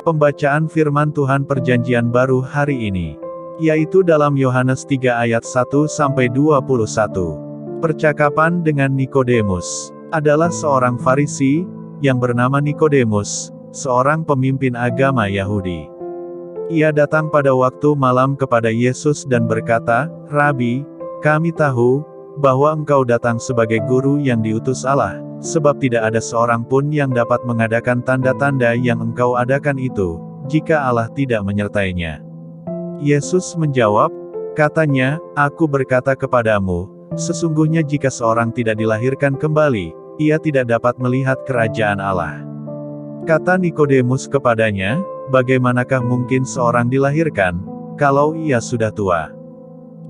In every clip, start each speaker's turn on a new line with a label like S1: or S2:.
S1: Pembacaan firman Tuhan Perjanjian Baru hari ini, yaitu dalam Yohanes 3 ayat 1-21. Percakapan dengan Nikodemus, adalah seorang Farisi, yang bernama Nikodemus, seorang pemimpin agama Yahudi. Ia datang pada waktu malam kepada Yesus dan berkata, "Rabi, kami tahu, bahwa engkau datang sebagai guru yang diutus Allah, sebab tidak ada seorang pun yang dapat mengadakan tanda-tanda yang engkau adakan itu, jika Allah tidak menyertainya." Yesus menjawab, katanya, "Aku berkata kepadamu, sesungguhnya jika seorang tidak dilahirkan kembali, ia tidak dapat melihat kerajaan Allah." Kata Nikodemus kepadanya, "Bagaimanakah mungkin seorang dilahirkan, kalau ia sudah tua?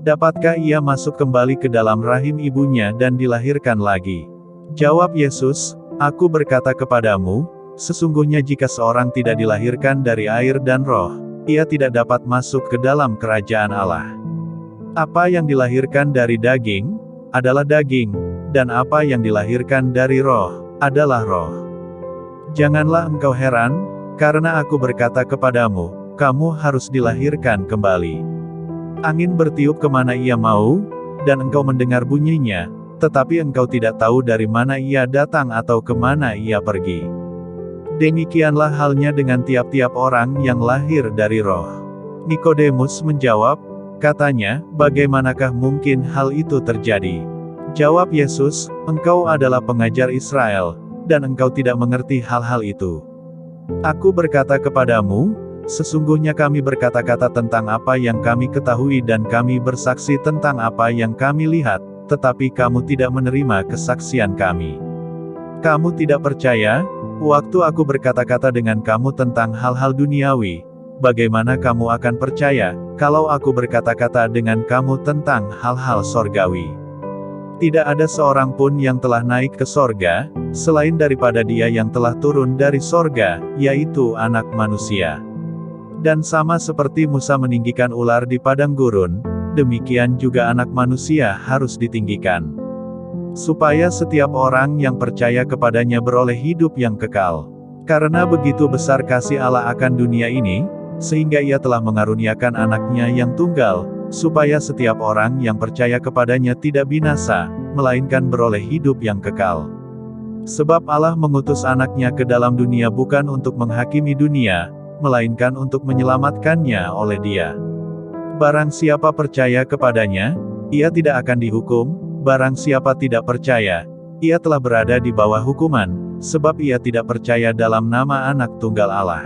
S1: Dapatkah ia masuk kembali ke dalam rahim ibunya dan dilahirkan lagi?" Jawab Yesus, "Aku berkata kepadamu, sesungguhnya jika seorang tidak dilahirkan dari air dan roh, ia tidak dapat masuk ke dalam kerajaan Allah. Apa yang dilahirkan dari daging, adalah daging, dan apa yang dilahirkan dari roh, adalah roh. Janganlah engkau heran, karena aku berkata kepadamu, kamu harus dilahirkan kembali. Angin bertiup kemana ia mau, dan engkau mendengar bunyinya, tetapi engkau tidak tahu dari mana ia datang atau kemana ia pergi. Demikianlah halnya dengan tiap-tiap orang yang lahir dari roh." Nikodemus menjawab, katanya, "Bagaimanakah mungkin hal itu terjadi?" Jawab Yesus, "Engkau adalah pengajar Israel, dan engkau tidak mengerti hal-hal itu. Aku berkata kepadamu, sesungguhnya kami berkata-kata tentang apa yang kami ketahui dan kami bersaksi tentang apa yang kami lihat, tetapi kamu tidak menerima kesaksian kami. Kamu tidak percaya, waktu aku berkata-kata dengan kamu tentang hal-hal duniawi, bagaimana kamu akan percaya, kalau aku berkata-kata dengan kamu tentang hal-hal sorgawi? Tidak ada seorang pun yang telah naik ke sorga, selain daripada Dia yang telah turun dari sorga, yaitu Anak Manusia. Dan sama seperti Musa meninggikan ular di padang gurun, demikian juga Anak Manusia harus ditinggikan, supaya setiap orang yang percaya kepadanya beroleh hidup yang kekal. Karena begitu besar kasih Allah akan dunia ini, sehingga Ia telah mengaruniakan anaknya yang tunggal, supaya setiap orang yang percaya kepadanya tidak binasa, melainkan beroleh hidup yang kekal. Sebab Allah mengutus anaknya ke dalam dunia bukan untuk menghakimi dunia, melainkan untuk menyelamatkannya oleh Dia. Barang siapa percaya kepadanya, ia tidak akan dihukum, barang siapa tidak percaya, ia telah berada di bawah hukuman, sebab ia tidak percaya dalam nama Anak Tunggal Allah.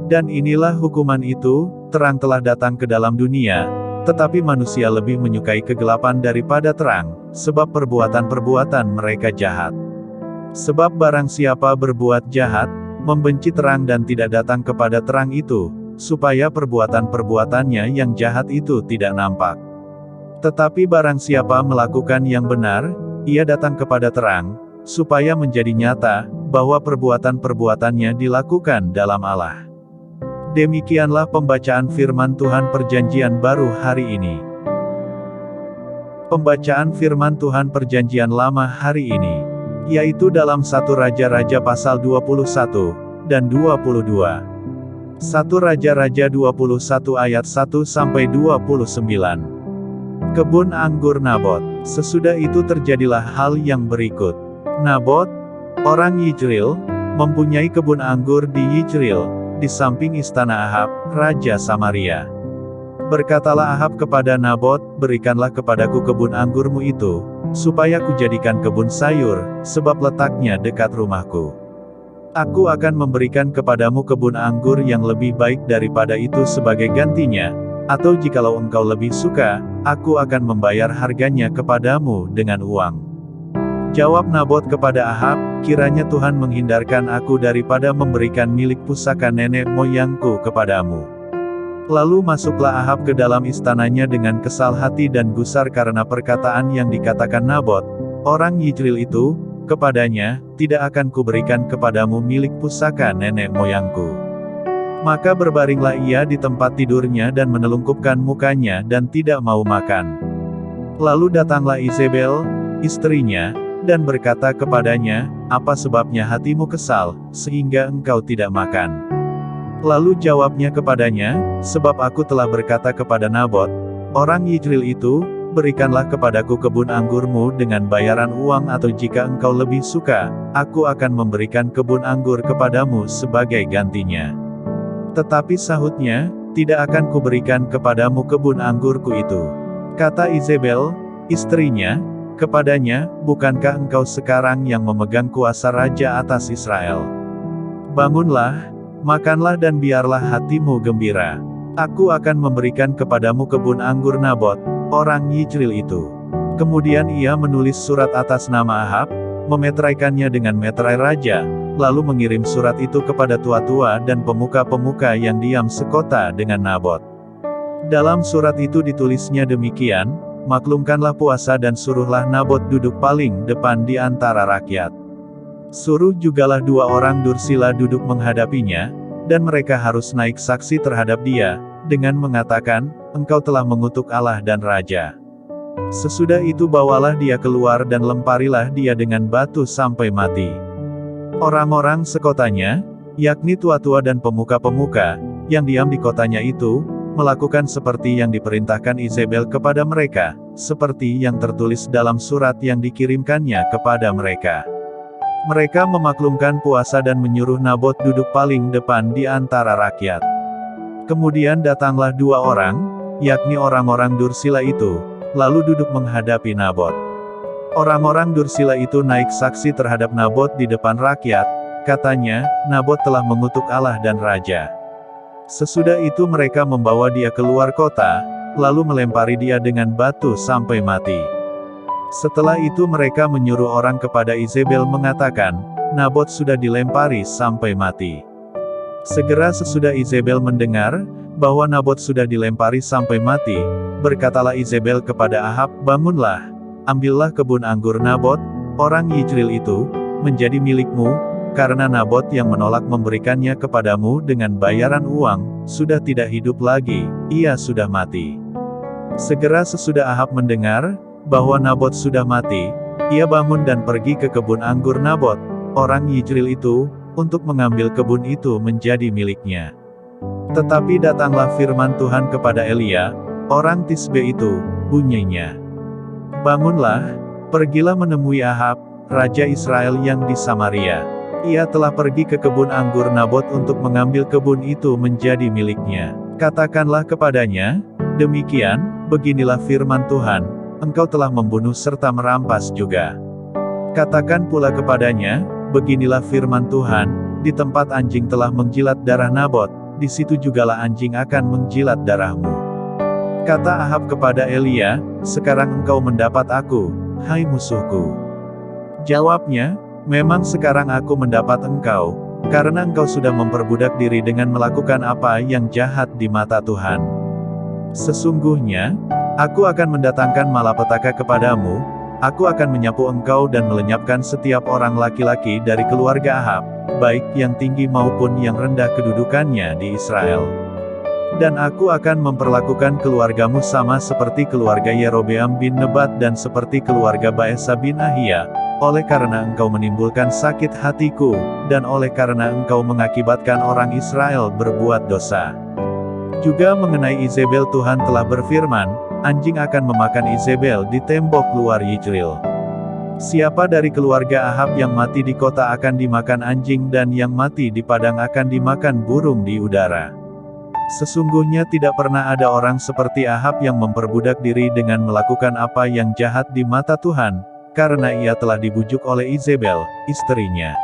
S1: Dan inilah hukuman itu, terang telah datang ke dalam dunia, tetapi manusia lebih menyukai kegelapan daripada terang, sebab perbuatan-perbuatan mereka jahat. Sebab barang siapa berbuat jahat, membenci terang dan tidak datang kepada terang itu, supaya perbuatan-perbuatannya yang jahat itu tidak nampak. Tetapi barang siapa melakukan yang benar, ia datang kepada terang, supaya menjadi nyata, bahwa perbuatan-perbuatannya dilakukan dalam Allah. Demikianlah pembacaan firman Tuhan Perjanjian Baru hari ini. Pembacaan firman Tuhan Perjanjian Lama hari ini, yaitu dalam 1 Raja-Raja pasal 21 dan 22. 1 Raja-Raja 21 ayat 1-29. Kebun anggur Nabot. Sesudah itu terjadilah hal yang berikut. Nabot, orang Yizreel, mempunyai kebun anggur di Yizreel, di samping istana Ahab, Raja Samaria. Berkatalah Ahab kepada Nabot, "Berikanlah kepadaku kebun anggurmu itu, supaya kujadikan kebun sayur, sebab letaknya dekat rumahku. Aku akan memberikan kepadamu kebun anggur yang lebih baik daripada itu sebagai gantinya, atau jikalau engkau lebih suka, aku akan membayar harganya kepadamu dengan uang." Jawab Nabot kepada Ahab, "Kiranya Tuhan menghindarkan aku daripada memberikan milik pusaka nenek moyangku kepadamu." Lalu masuklah Ahab ke dalam istananya dengan kesal hati dan gusar karena perkataan yang dikatakan Nabot, orang Yizreel itu, kepadanya, "Tidak akan kuberikan kepadamu milik pusaka nenek moyangku." Maka berbaringlah ia di tempat tidurnya dan menelungkupkan mukanya dan tidak mau makan. Lalu datanglah Izebel, istrinya, dan berkata kepadanya, "Apa sebabnya hatimu kesal, sehingga engkau tidak makan?" Lalu jawabnya kepadanya, sebab aku telah berkata kepada Nabot, orang Yizril itu, berikanlah kepadaku kebun anggurmu dengan bayaran uang, atau jika engkau lebih suka, aku akan memberikan kebun anggur kepadamu sebagai gantinya. Tetapi sahutnya, tidak akan kuberikan kepadamu kebun anggurku itu. Kata Izebel, istrinya, kepadanya, bukankah engkau sekarang yang memegang kuasa raja atas Israel? Bangunlah, makanlah dan biarlah hatimu gembira. Aku akan memberikan kepadamu kebun anggur Nabot, orang Yizril itu. Kemudian ia menulis surat atas nama Ahab, memeteraikannya dengan meterai raja, lalu mengirim surat itu kepada tua-tua dan pemuka-pemuka yang diam sekota dengan Nabot. Dalam surat itu ditulisnya demikian, maklumkanlah puasa dan suruhlah Nabot duduk paling depan di antara rakyat. Suruh jugalah 2 orang Dursila duduk menghadapinya, dan mereka harus naik saksi terhadap dia, dengan mengatakan, engkau telah mengutuk Allah dan Raja. Sesudah itu bawalah dia keluar dan lemparilah dia dengan batu sampai mati. Orang-orang sekotanya, yakni tua-tua dan pemuka-pemuka, yang diam di kotanya itu, melakukan seperti yang diperintahkan Izebel kepada mereka, seperti yang tertulis dalam surat yang dikirimkannya kepada mereka. Mereka memaklumkan puasa dan menyuruh Nabot duduk paling depan di antara rakyat. Kemudian datanglah 2 orang, yakni orang-orang Dursila itu, lalu duduk menghadapi Nabot. Orang-orang Dursila itu naik saksi terhadap Nabot di depan rakyat, katanya, Nabot telah mengutuk Allah dan Raja. Sesudah itu mereka membawa dia keluar kota, lalu melempari dia dengan batu sampai mati. Setelah itu mereka menyuruh orang kepada Izebel mengatakan, Nabot sudah dilempari sampai mati. Segera sesudah Izebel mendengar, bahwa Nabot sudah dilempari sampai mati, berkatalah Izebel kepada Ahab, bangunlah, ambillah kebun anggur Nabot, orang Yizril itu, menjadi milikmu, karena Nabot yang menolak memberikannya kepadamu dengan bayaran uang, sudah tidak hidup lagi, ia sudah mati. Segera sesudah Ahab mendengar, bahwa Nabot sudah mati, ia bangun dan pergi ke kebun anggur Nabot, orang Yizril itu, untuk mengambil kebun itu menjadi miliknya. Tetapi datanglah firman Tuhan kepada Elia, orang Tisbe itu, bunyinya, bangunlah, pergilah menemui Ahab, raja Israel yang di Samaria. Ia telah pergi ke kebun anggur Nabot untuk mengambil kebun itu menjadi miliknya. Katakanlah kepadanya, demikian, beginilah firman Tuhan, engkau telah membunuh serta merampas juga. Katakan pula kepadanya, beginilah firman Tuhan, di tempat anjing telah menjilat darah Nabot, di situ jugalah anjing akan menjilat darahmu. Kata Ahab kepada Elia, sekarang engkau mendapat aku, hai musuhku. Jawabnya, memang sekarang aku mendapat engkau, karena engkau sudah memperbudak diri dengan melakukan apa yang jahat di mata Tuhan. Sesungguhnya, aku akan mendatangkan malapetaka kepadamu, aku akan menyapu engkau dan melenyapkan setiap orang laki-laki dari keluarga Ahab, baik yang tinggi maupun yang rendah kedudukannya di Israel. Dan aku akan memperlakukan keluargamu sama seperti keluarga Yerobeam bin Nebat dan seperti keluarga Baesa bin Ahia, oleh karena engkau menimbulkan sakit hatiku, dan oleh karena engkau mengakibatkan orang Israel berbuat dosa. Juga mengenai Izebel Tuhan telah berfirman, anjing akan memakan Izebel di tembok luar Yizril. Siapa dari keluarga Ahab yang mati di kota akan dimakan anjing dan yang mati di padang akan dimakan burung di udara. Sesungguhnya tidak pernah ada orang seperti Ahab yang memperbudak diri dengan melakukan apa yang jahat di mata Tuhan, karena ia telah dibujuk oleh Izebel, istrinya.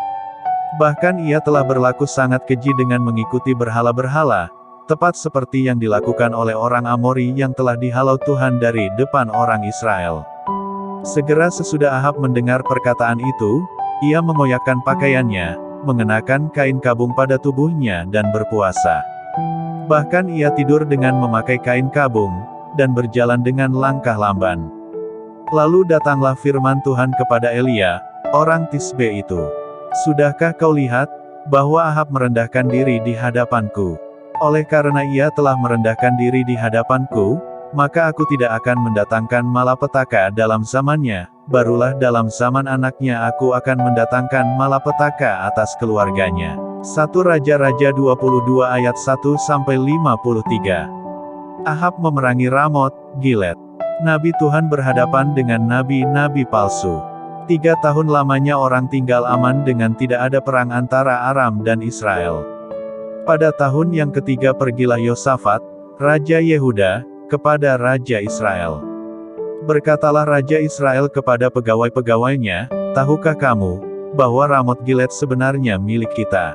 S1: Bahkan ia telah berlaku sangat keji dengan mengikuti berhala-berhala, tepat seperti yang dilakukan oleh orang Amori yang telah dihalau Tuhan dari depan orang Israel. Segera sesudah Ahab mendengar perkataan itu, ia mengoyakkan pakaiannya, mengenakan kain kabung pada tubuhnya dan berpuasa. Bahkan ia tidur dengan memakai kain kabung, dan berjalan dengan langkah lamban. Lalu datanglah firman Tuhan kepada Elia, orang Tisbe itu. Sudahkah kau lihat, bahwa Ahab merendahkan diri di hadapanku? Oleh karena ia telah merendahkan diri di hadapanku, maka aku tidak akan mendatangkan malapetaka dalam zamannya, barulah dalam zaman anaknya aku akan mendatangkan malapetaka atas keluarganya. 1 Raja-Raja 22 ayat 1-53. Ahab memerangi Ramot, Gilead. Nabi Tuhan berhadapan dengan nabi-nabi palsu. 3 tahun lamanya orang tinggal aman dengan tidak ada perang antara Aram dan Israel. Pada tahun yang ketiga pergilah Yosafat, Raja Yehuda, kepada Raja Israel. Berkatalah Raja Israel kepada pegawai-pegawainya, "Tahukah kamu, bahwa Ramot Gilead sebenarnya milik kita?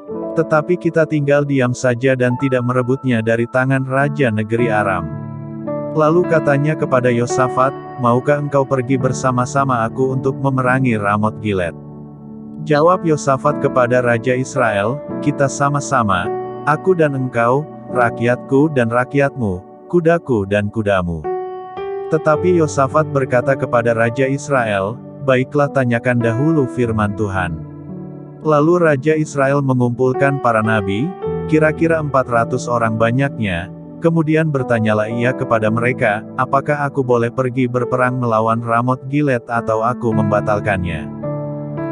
S1: Tetapi kita tinggal diam saja dan tidak merebutnya dari tangan Raja negeri Aram." Lalu katanya kepada Yosafat, "Maukah engkau pergi bersama-sama aku untuk memerangi Ramot Gilead?" Jawab Yosafat kepada Raja Israel, "Kita sama-sama, aku dan engkau, rakyatku dan rakyatmu, kudaku dan kudamu." Tetapi Yosafat berkata kepada Raja Israel, "Baiklah, tanyakan dahulu firman Tuhan." Lalu Raja Israel mengumpulkan para nabi, kira-kira 400 orang banyaknya, kemudian bertanyalah ia kepada mereka, "Apakah aku boleh pergi berperang melawan Ramot Gilead atau aku membatalkannya?"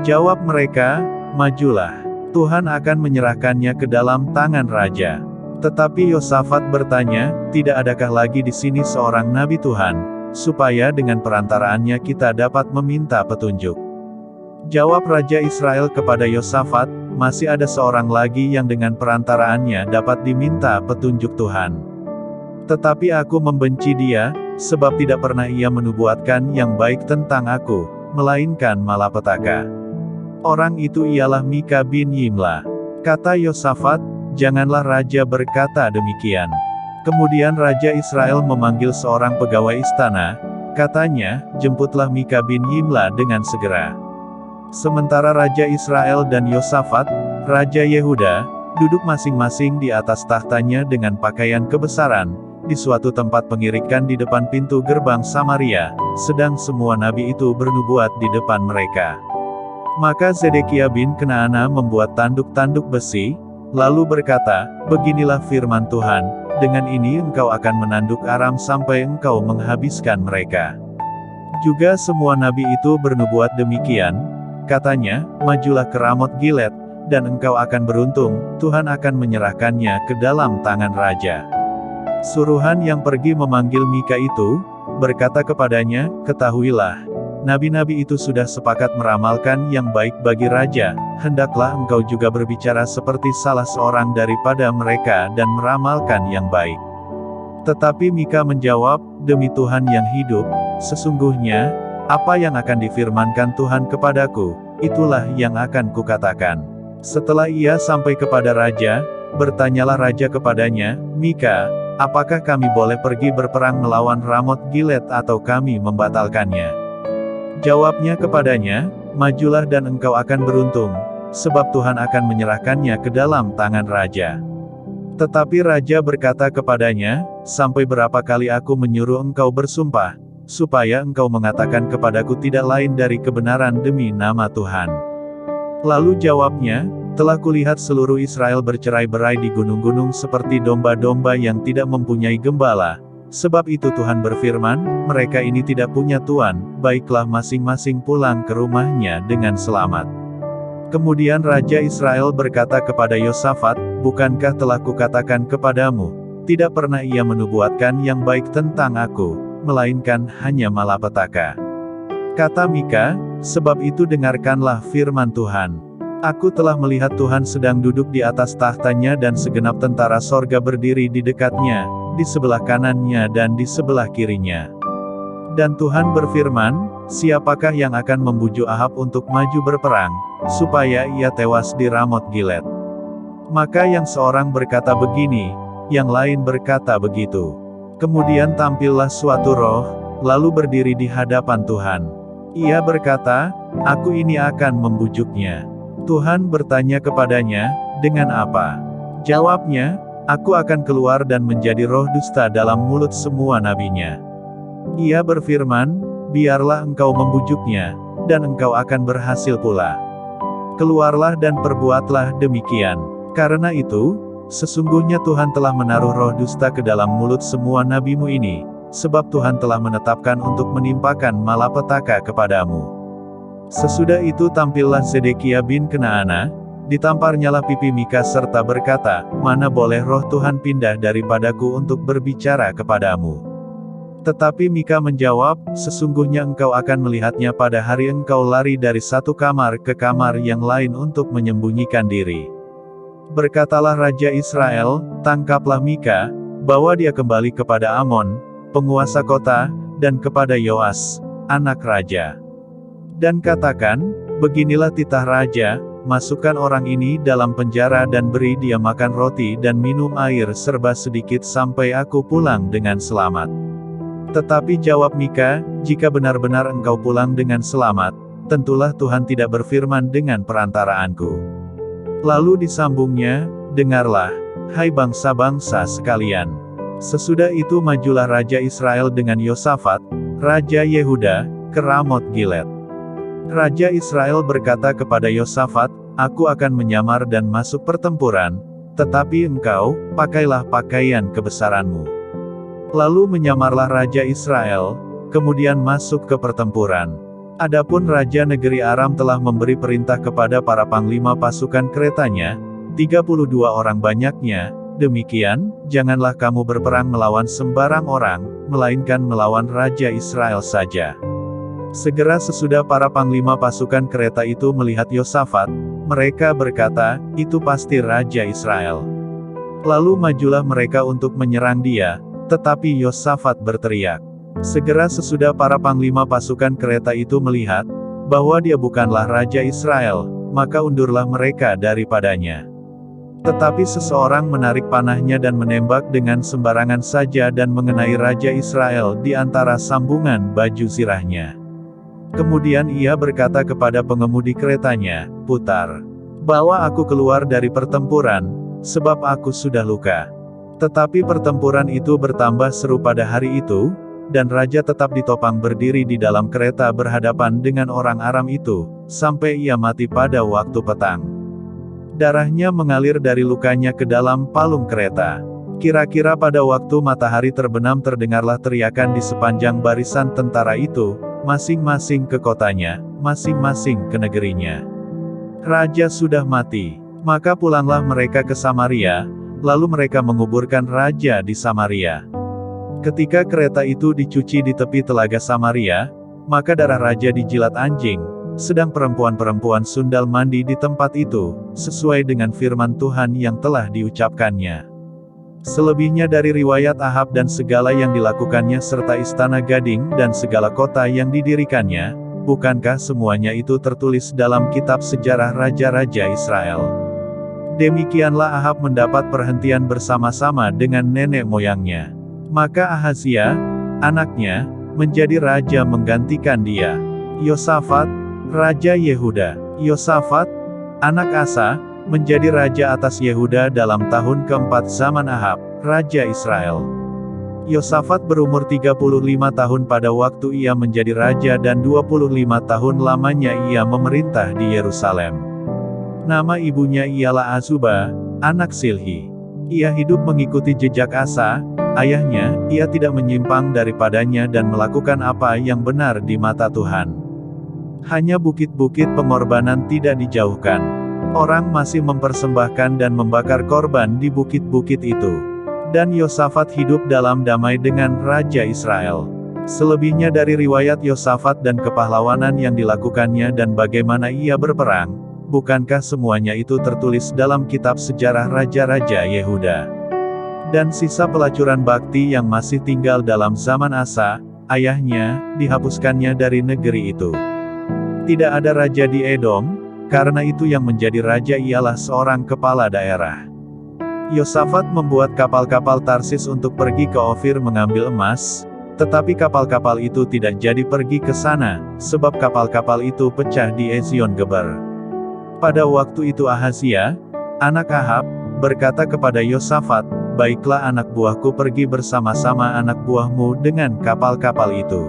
S1: Jawab mereka, "Majulah. Tuhan akan menyerahkannya ke dalam tangan raja." Tetapi Yosafat bertanya, "Tidak adakah lagi di sini seorang nabi Tuhan, supaya dengan perantaraannya kita dapat meminta petunjuk?" Jawab Raja Israel kepada Yosafat, "Masih ada seorang lagi yang dengan perantaraannya dapat diminta petunjuk Tuhan. Tetapi aku membenci dia, sebab tidak pernah ia menubuatkan yang baik tentang aku, melainkan malapetaka. Orang itu ialah Mika bin Yimla." Kata Yosafat, "Janganlah raja berkata demikian." Kemudian Raja Israel memanggil seorang pegawai istana, katanya, "Jemputlah Mika bin Yimla dengan segera." Sementara Raja Israel dan Yosafat, Raja Yehuda, duduk masing-masing di atas tahtanya dengan pakaian kebesaran, di suatu tempat pengirikan di depan pintu gerbang Samaria, sedang semua nabi itu bernubuat di depan mereka. Maka Zedekia bin Kenaana membuat tanduk-tanduk besi, lalu berkata, "Beginilah firman Tuhan, dengan ini engkau akan menanduk Aram sampai engkau menghabiskan mereka." Juga semua nabi itu bernubuat demikian, katanya, "Majulah ke Ramot Gilead, dan engkau akan beruntung, Tuhan akan menyerahkannya ke dalam tangan raja." Suruhan yang pergi memanggil Mika itu, berkata kepadanya, "Ketahuilah, nabi-nabi itu sudah sepakat meramalkan yang baik bagi raja, hendaklah engkau juga berbicara seperti salah seorang daripada mereka dan meramalkan yang baik." Tetapi Mika menjawab, "Demi Tuhan yang hidup, sesungguhnya, apa yang akan difirmankan Tuhan kepadaku, itulah yang akan kukatakan." Setelah ia sampai kepada raja, bertanyalah raja kepadanya, "Mika, apakah kami boleh pergi berperang melawan Ramot Gilead atau kami membatalkannya?" Jawabnya kepadanya, "Majulah dan engkau akan beruntung, sebab Tuhan akan menyerahkannya ke dalam tangan raja." Tetapi raja berkata kepadanya, "Sampai berapa kali aku menyuruh engkau bersumpah, supaya engkau mengatakan kepadaku tidak lain dari kebenaran demi nama Tuhan?" Lalu jawabnya, "Telah kulihat seluruh Israel bercerai-berai di gunung-gunung seperti domba-domba yang tidak mempunyai gembala. Sebab itu Tuhan berfirman, mereka ini tidak punya tuan, baiklah masing-masing pulang ke rumahnya dengan selamat." Kemudian Raja Israel berkata kepada Yosafat, "Bukankah telah kukatakan kepadamu, tidak pernah ia menubuatkan yang baik tentang aku, melainkan hanya malapetaka?" Kata Mika, "Sebab itu dengarkanlah firman Tuhan. Aku telah melihat Tuhan sedang duduk di atas tahtanya dan segenap tentara sorga berdiri di dekatnya, di sebelah kanannya dan di sebelah kirinya. Dan Tuhan berfirman, siapakah yang akan membujuk Ahab untuk maju berperang, supaya ia tewas di Ramot Gilead?" Maka yang seorang berkata begini, yang lain berkata begitu. Kemudian tampillah suatu roh, lalu berdiri di hadapan Tuhan. Ia berkata, "Aku ini akan membujuknya." Tuhan bertanya kepadanya, "Dengan apa?" Jawabnya, "Aku akan keluar dan menjadi roh dusta dalam mulut semua nabinya." Ia berfirman, "Biarlah engkau membujuknya, dan engkau akan berhasil pula. Keluarlah dan perbuatlah demikian. Karena itu, sesungguhnya Tuhan telah menaruh roh dusta ke dalam mulut semua nabimu ini, sebab Tuhan telah menetapkan untuk menimpakan malapetaka kepadamu." Sesudah itu tampillah Zedekia bin Kenaana, Ditamparnyalah pipi Mika serta berkata, "Mana boleh roh Tuhan pindah daripadaku untuk berbicara kepadamu." Tetapi Mika menjawab, "Sesungguhnya engkau akan melihatnya pada hari engkau lari dari satu kamar ke kamar yang lain untuk menyembunyikan diri." Berkatalah Raja Israel, "Tangkaplah Mika, bawa dia kembali kepada Amon, penguasa kota, dan kepada Yoas, anak raja. Dan katakan, beginilah titah raja, masukkan orang ini dalam penjara dan beri dia makan roti dan minum air serba sedikit sampai aku pulang dengan selamat." Tetapi jawab Mika, "Jika benar-benar engkau pulang dengan selamat, tentulah Tuhan tidak berfirman dengan perantaraanku." Lalu disambungnya, "Dengarlah, hai bangsa-bangsa sekalian. Sesudah itu majulah Raja Israel dengan Yosafat, Raja Yehuda, ke Ramot Gilead. Raja Israel berkata kepada Yosafat, "Aku akan menyamar dan masuk pertempuran, tetapi engkau, pakailah pakaian kebesaranmu." Lalu menyamarlah Raja Israel, kemudian masuk ke pertempuran. Adapun Raja negeri Aram telah memberi perintah kepada para panglima pasukan keretanya, 32 orang banyaknya, "Demikian, janganlah kamu berperang melawan sembarang orang, melainkan melawan Raja Israel saja." Segera sesudah para panglima pasukan kereta itu melihat Yosafat, mereka berkata, "Itu pasti Raja Israel." Lalu majulah mereka untuk menyerang dia, tetapi Yosafat berteriak. Segera sesudah para panglima pasukan kereta itu melihat, bahwa dia bukanlah Raja Israel, maka undurlah mereka daripadanya. Tetapi seseorang menarik panahnya dan menembak dengan sembarangan saja dan mengenai Raja Israel di antara sambungan baju zirahnya. Kemudian ia berkata kepada pengemudi keretanya, "Putar. Bawa aku keluar dari pertempuran, sebab aku sudah luka." Tetapi pertempuran itu bertambah seru pada hari itu, dan raja tetap ditopang berdiri di dalam kereta berhadapan dengan orang Aram itu, sampai ia mati pada waktu petang. Darahnya mengalir dari lukanya ke dalam palung kereta. Kira-kira pada waktu matahari terbenam terdengarlah teriakan di sepanjang barisan tentara itu, masing-masing ke kotanya, masing-masing ke negerinya. Raja sudah mati. Maka pulanglah mereka ke Samaria, lalu mereka menguburkan raja di Samaria. Ketika kereta itu dicuci di tepi telaga Samaria, maka darah raja dijilat anjing, sedang perempuan-perempuan sundal mandi di tempat itu, sesuai dengan firman Tuhan yang telah diucapkannya. Selebihnya dari riwayat Ahab dan segala yang dilakukannya serta istana gading dan segala kota yang didirikannya, bukankah semuanya itu tertulis dalam kitab sejarah raja-raja Israel? Demikianlah Ahab mendapat perhentian bersama-sama dengan nenek moyangnya. Maka Ahazia, anaknya, menjadi raja menggantikan dia. Yosafat, Raja Yehuda. Yosafat, anak Asa, menjadi raja atas Yehuda dalam tahun keempat zaman Ahab, Raja Israel. Yosafat berumur 35 tahun pada waktu ia menjadi raja dan 25 tahun lamanya ia memerintah di Yerusalem. Nama ibunya ialah Azuba, anak Silhi. Ia hidup mengikuti jejak Asa, ayahnya, ia tidak menyimpang daripadanya dan melakukan apa yang benar di mata Tuhan. Hanya bukit-bukit pengorbanan tidak dijauhkan. Orang masih mempersembahkan dan membakar korban di bukit-bukit itu. Dan Yosafat hidup dalam damai dengan Raja Israel. Selebihnya dari riwayat Yosafat dan kepahlawanan yang dilakukannya dan bagaimana ia berperang, bukankah semuanya itu tertulis dalam kitab sejarah Raja-Raja Yehuda? Dan sisa pelacuran bakti yang masih tinggal dalam zaman Asa, ayahnya, dihapuskannya dari negeri itu. Tidak ada raja di Edom, karena itu yang menjadi raja ialah seorang kepala daerah. Yosafat membuat kapal-kapal Tarsis untuk pergi ke Ofir mengambil emas, tetapi kapal-kapal itu tidak jadi pergi ke sana, sebab kapal-kapal itu pecah di Ezion Geber. Pada waktu itu Ahazia, anak Ahab, berkata kepada Yosafat, "Baiklah anak buahku pergi bersama-sama anak buahmu dengan kapal-kapal itu."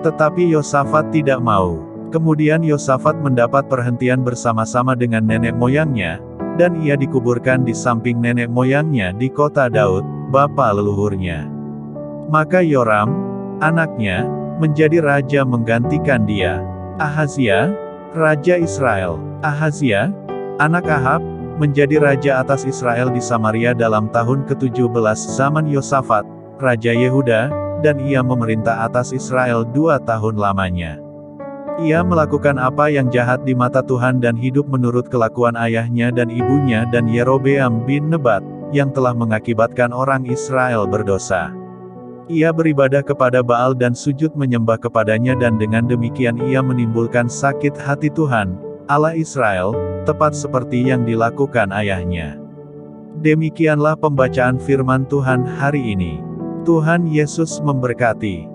S1: Tetapi Yosafat tidak mau. Kemudian Yosafat mendapat perhentian bersama-sama dengan nenek moyangnya, dan ia dikuburkan di samping nenek moyangnya di kota Daud, bapa leluhurnya. Maka Yoram, anaknya, menjadi raja menggantikan dia. Ahazia, Raja Israel. Ahazia, Anak Ahab, menjadi raja atas Israel di Samaria dalam tahun ke-17 zaman Yosafat, Raja Yehuda, dan ia memerintah atas Israel 2 tahun lamanya. Ia melakukan apa yang jahat di mata Tuhan dan hidup menurut kelakuan ayahnya dan ibunya dan Yerobeam bin Nebat, yang telah mengakibatkan orang Israel berdosa. Ia beribadah kepada Baal dan sujud menyembah kepadanya dan dengan demikian ia menimbulkan sakit hati Tuhan, Allah Israel, tepat seperti yang dilakukan ayahnya. Demikianlah pembacaan firman Tuhan hari ini. Tuhan Yesus memberkati.